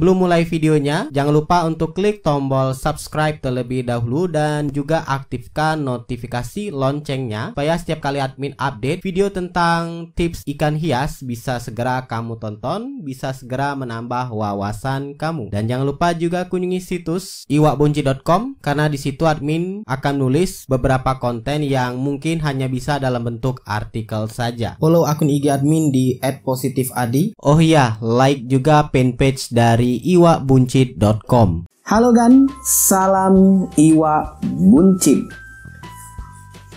sebelum mulai videonya, jangan lupa untuk klik tombol subscribe terlebih dahulu dan juga aktifkan notifikasi loncengnya supaya setiap kali admin update video tentang tips ikan hias bisa segera kamu tonton, bisa segera menambah wawasan kamu. Dan jangan lupa juga kunjungi situs iwakbuncit.com karena di situ admin akan nulis beberapa konten yang mungkin hanya bisa dalam bentuk artikel saja. Follow akun IG admin di @positifadi. Oh iya, like juga fanpage dari iwakbuncit.com. Halo Gan, salam Iwak Buncit.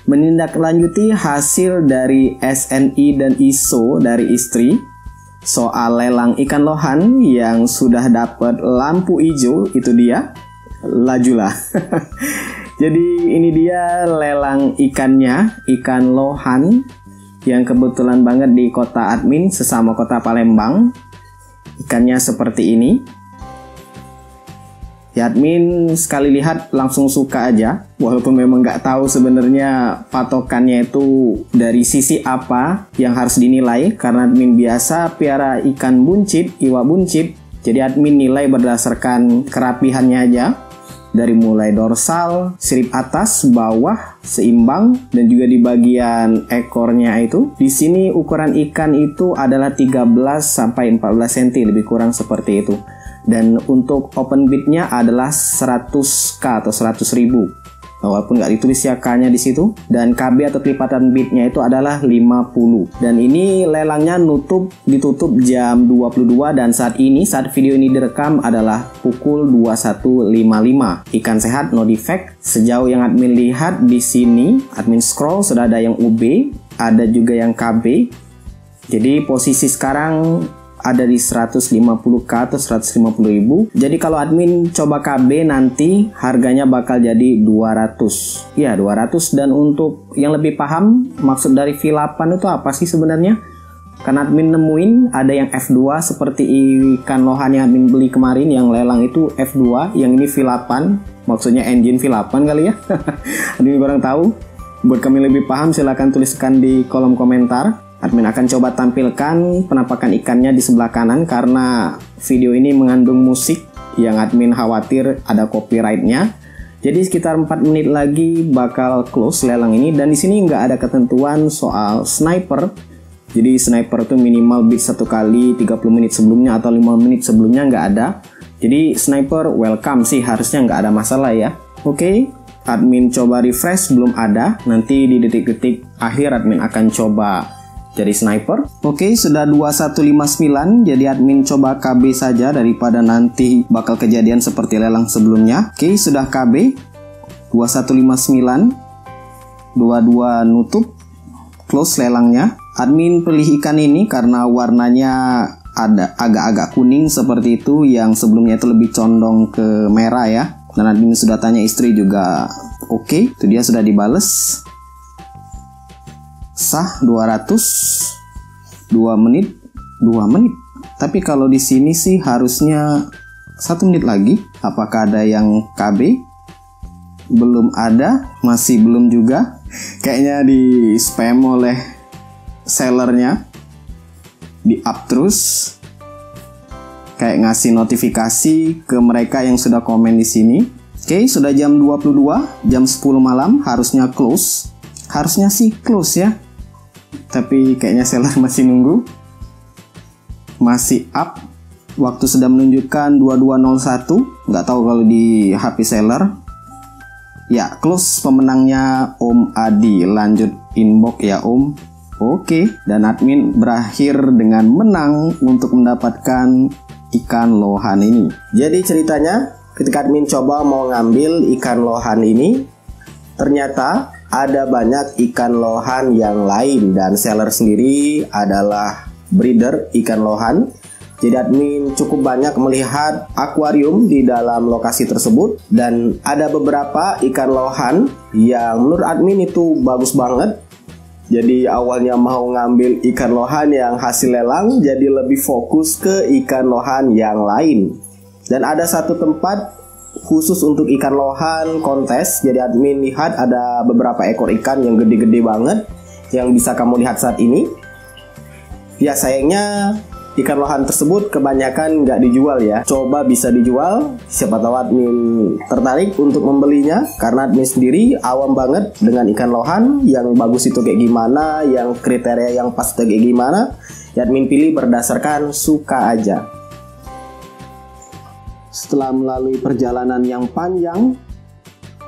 Menindaklanjuti hasil dari SNI dan ISO dari istri soal lelang ikan lohan yang sudah dapat lampu hijau, itu dia, lajulah. Jadi ini dia lelang ikannya, ikan lohan yang kebetulan banget di kota admin sesama kota Palembang. Ikannya seperti ini. Ya, admin sekali lihat langsung suka aja, walaupun memang nggak tahu sebenarnya patokannya itu dari sisi apa yang harus dinilai, karena admin biasa piara ikan buncit, iwak buncit. Jadi admin nilai berdasarkan kerapihannya aja. Dari mulai dorsal, sirip atas, bawah, seimbang, dan juga di bagian ekornya itu. Di sini ukuran ikan itu adalah 13 sampai 14 cm, lebih kurang seperti itu. Dan untuk open bidnya adalah 100k atau 100.000. Walaupun nggak ditulis ya K-nya di situ. Dan KB atau kelipatan bidnya itu adalah 50. Dan ini lelangnya ditutup jam 22, dan saat video ini direkam adalah pukul 21.55. Ikan sehat, no defect. Sejauh yang admin lihat di sini, admin scroll sudah ada yang UB, ada juga yang KB. Jadi posisi sekarang ada di 150k atau 150.000. Jadi kalau admin coba KB nanti harganya bakal jadi 200. Ya, 200. Dan untuk yang lebih paham maksud dari V8 itu apa sih sebenarnya? Karena admin nemuin ada yang F2 seperti ikan lohan yang admin beli kemarin yang lelang itu F2, yang ini V8. Maksudnya engine V8 kali ya. Admin kurang tahu. Buat kami lebih paham silahkan tuliskan di kolom komentar. Admin akan coba tampilkan penampakan ikannya di sebelah kanan karena video ini mengandung musik yang admin khawatir ada copyrightnya. Jadi sekitar 4 menit lagi bakal close lelang ini, dan di sini nggak ada ketentuan soal sniper. Jadi sniper itu minimal bid 1 kali 30 menit sebelumnya atau 5 menit sebelumnya, nggak ada. Jadi sniper welcome sih, harusnya nggak ada masalah ya. Oke, admin coba refresh, belum ada. Nanti di detik-detik akhir admin akan coba jadi sniper. Oke, sudah 2159. Jadi admin coba KB saja daripada nanti bakal kejadian seperti lelang sebelumnya. Oke, sudah KB 2159. 22 nutup. Close lelangnya. Admin pilih ikan ini karena warnanya ada agak-agak kuning seperti itu, yang sebelumnya itu lebih condong ke merah ya. Dan admin sudah tanya istri juga. Oke, itu dia sudah dibales. Sah 200, 2 menit. Tapi kalau di sini sih harusnya 1 menit lagi. Apakah ada yang KB? Belum ada, masih belum juga. Kayaknya di spam oleh sellernya, di up terus. Kayak ngasih notifikasi ke mereka yang sudah komen di sini. Oke, sudah jam 22, jam 10 malam, harusnya close. Harusnya sih close ya. Tapi kayaknya seller masih nunggu. Masih up. Waktu sudah menunjukkan 22.01. Nggak tahu kalau di HP seller. Ya, close pemenangnya Om Adi. Lanjut inbox ya Om. Oke, dan admin berakhir dengan menang untuk mendapatkan ikan lohan ini. Jadi ceritanya, ketika admin coba mau ngambil ikan lohan ini, ternyata ada banyak ikan lohan yang lain, dan seller sendiri adalah breeder ikan lohan. Jadi admin cukup banyak melihat akuarium di dalam lokasi tersebut, dan ada beberapa ikan lohan yang menurut admin itu bagus banget. Jadi awalnya mau ngambil ikan lohan yang hasil lelang, jadi lebih fokus ke ikan lohan yang lain. Dan ada satu tempat khusus untuk ikan lohan kontes. Jadi admin lihat ada beberapa ekor ikan yang gede-gede banget yang bisa kamu lihat saat ini. Ya sayangnya ikan lohan tersebut kebanyakan nggak dijual ya. Coba bisa dijual, siapa tahu admin tertarik untuk membelinya. Karena admin sendiri awam banget dengan ikan lohan, yang bagus itu kayak gimana, yang kriteria yang pas itu kayak gimana. Ya, admin pilih berdasarkan suka aja. Setelah melalui perjalanan yang panjang,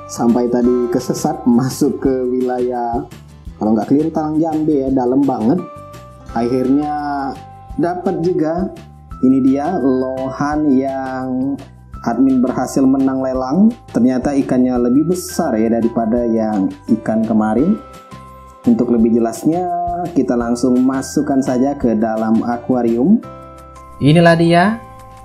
sampai tadi kesesat masuk ke wilayah, kalau nggak keliru Talang Jambe ya, dalam banget. Akhirnya dapat juga, ini dia lohan yang admin berhasil menang lelang. Ternyata ikannya lebih besar ya daripada yang ikan kemarin. Untuk lebih jelasnya, kita langsung masukkan saja ke dalam akuarium. Inilah dia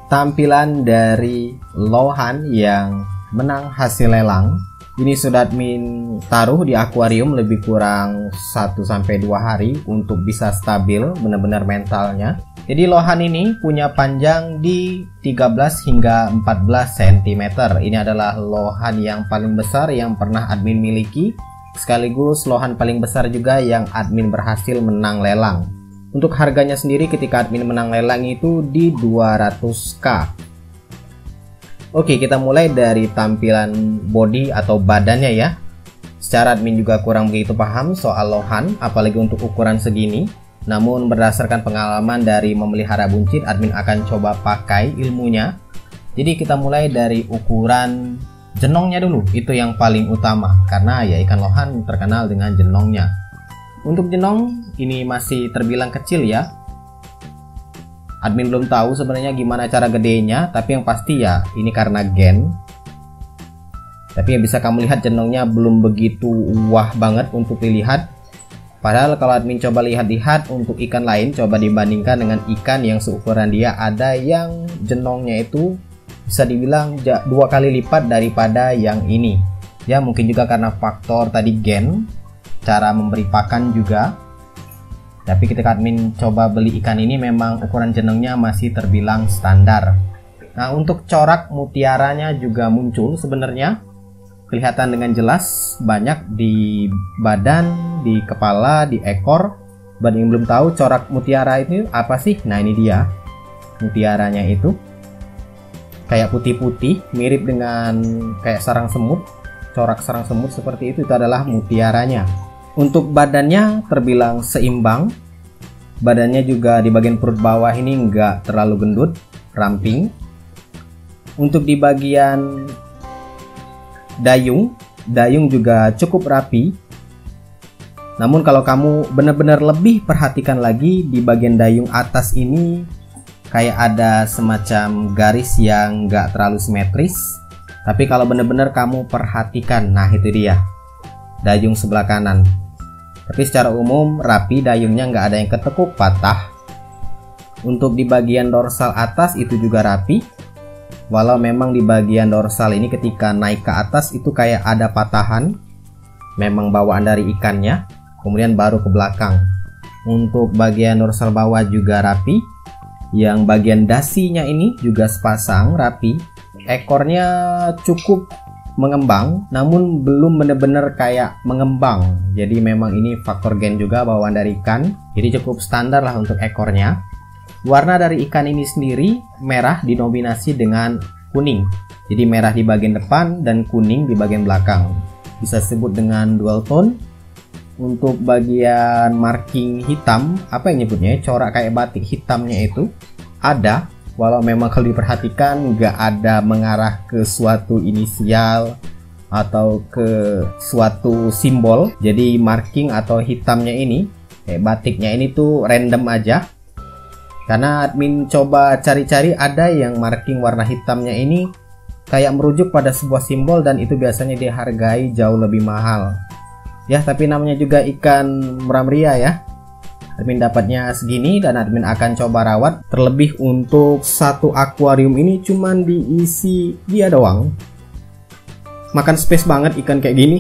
tampilan dari lohan yang menang hasil lelang. Ini sudah admin taruh di akuarium lebih kurang 1-2 hari untuk bisa stabil benar-benar mentalnya. Jadi lohan ini punya panjang di 13 hingga 14 cm. Ini adalah lohan yang paling besar yang pernah admin miliki, sekaligus lohan paling besar juga yang admin berhasil menang lelang. Untuk harganya sendiri ketika admin menang lelang itu di 200k. Oke, kita mulai dari tampilan body atau badannya ya. Secara admin juga kurang begitu paham soal lohan, apalagi untuk ukuran segini. Namun berdasarkan pengalaman dari memelihara buncit, admin akan coba pakai ilmunya. Jadi kita mulai dari ukuran jenongnya dulu, itu yang paling utama. Karena ya ikan lohan terkenal dengan jenongnya. Untuk jenong, ini masih terbilang kecil ya. Admin belum tahu sebenarnya gimana cara gedenya, tapi yang pasti ya ini karena gen. Tapi yang bisa kamu lihat jenongnya belum begitu wah banget untuk dilihat. Padahal kalau admin coba lihat-lihat untuk ikan lain, coba dibandingkan dengan ikan yang seukuran dia, ada yang jenongnya itu bisa dibilang 2 kali lipat daripada yang ini. Ya mungkin juga karena faktor tadi gen, cara memberi pakan juga. Tapi ketika admin coba beli ikan ini memang ukuran jenengnya masih terbilang standar. Nah, untuk corak mutiaranya juga muncul sebenarnya. Kelihatan dengan jelas banyak di badan, di kepala, di ekor. Bagi yang belum tahu corak mutiara itu apa sih? Nah, ini dia mutiaranya itu. Kayak putih-putih, mirip dengan kayak sarang semut. Corak sarang semut seperti itu adalah mutiaranya. Untuk badannya terbilang seimbang. Badannya juga di bagian perut bawah ini enggak terlalu gendut, ramping. Untuk di bagian dayung juga cukup rapi. Namun kalau kamu benar-benar lebih perhatikan lagi, di bagian dayung atas ini kayak ada semacam garis yang enggak terlalu simetris. Tapi kalau benar-benar kamu perhatikan, nah itu dia dayung sebelah kanan. Tapi secara umum rapi, dayungnya nggak ada yang ketekuk patah. Untuk di bagian dorsal atas itu juga rapi. Walau memang di bagian dorsal ini ketika naik ke atas itu kayak ada patahan. Memang bawaan dari ikannya. Kemudian baru ke belakang. Untuk bagian dorsal bawah juga rapi. Yang bagian dasinya ini juga sepasang rapi. Ekornya cukup mengembang, namun belum benar-benar kayak mengembang. Jadi memang ini faktor gen juga bawaan dari ikan. Jadi cukup standar lah untuk ekornya. Warna dari ikan ini sendiri merah dinominasi dengan kuning. Jadi merah di bagian depan dan kuning di bagian belakang. Bisa disebut dengan dual tone. Untuk bagian marking hitam, apa yang nyebutnya? Corak kayak batik hitamnya itu ada. Walau memang kalau diperhatikan nggak ada mengarah ke suatu inisial atau ke suatu simbol. Jadi marking atau hitamnya ini, batiknya ini tuh random aja. Karena admin coba cari-cari, ada yang marking warna hitamnya ini kayak merujuk pada sebuah simbol dan itu biasanya dihargai jauh lebih mahal. Ya tapi namanya juga ikan muramria ya. Admin dapatnya segini dan admin akan coba rawat. Terlebih untuk satu akuarium ini cuman diisi dia doang. Makan space banget ikan kayak gini.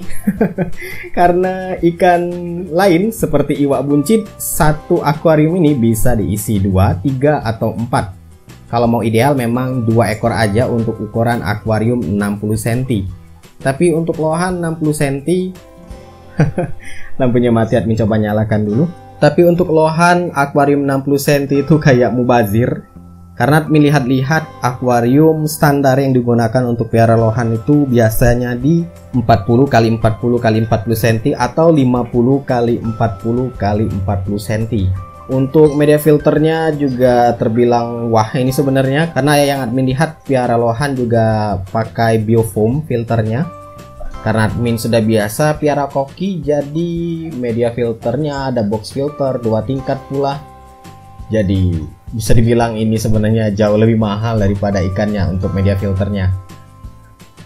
Karena ikan lain seperti iwak buncit, satu akuarium ini bisa diisi 2, 3, atau 4. Kalau mau ideal memang 2 ekor aja untuk ukuran akuarium 60 cm. Tapi untuk lohan 60 cm lampunya mati, admin coba nyalakan dulu. Tapi untuk lohan akuarium 60 cm itu kayak mubazir. Karena melihat-lihat akuarium standar yang digunakan untuk pelihara lohan itu biasanya di 40 x 40 x 40 cm atau 50 x 40 x 40 cm. Untuk media filternya juga terbilang wah ini sebenarnya, karena yang admin lihat pelihara lohan juga pakai biofoam filternya. Karena admin sudah biasa pelihara koki, jadi media filternya ada box filter 2 tingkat pula. Jadi bisa dibilang ini sebenarnya jauh lebih mahal daripada ikannya untuk media filternya.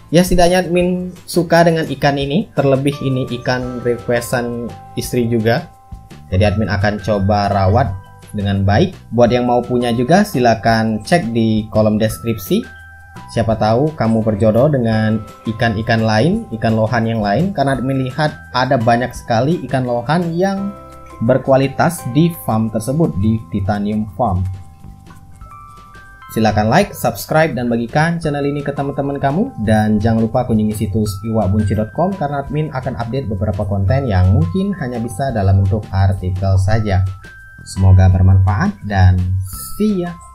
Ya setidaknya admin suka dengan ikan ini, terlebih ini ikan requestan istri juga. Jadi admin akan coba rawat dengan baik. Buat yang mau punya juga silakan cek di kolom deskripsi. Siapa tahu kamu berjodoh dengan ikan-ikan lain, ikan lohan yang lain. Karena admin lihat ada banyak sekali ikan lohan yang berkualitas di farm tersebut, di Titanium Farm. Silakan like, subscribe, dan bagikan channel ini ke teman-teman kamu. Dan jangan lupa kunjungi situs iwakbunci.com karena admin akan update beberapa konten yang mungkin hanya bisa dalam bentuk artikel saja. Semoga bermanfaat dan see ya!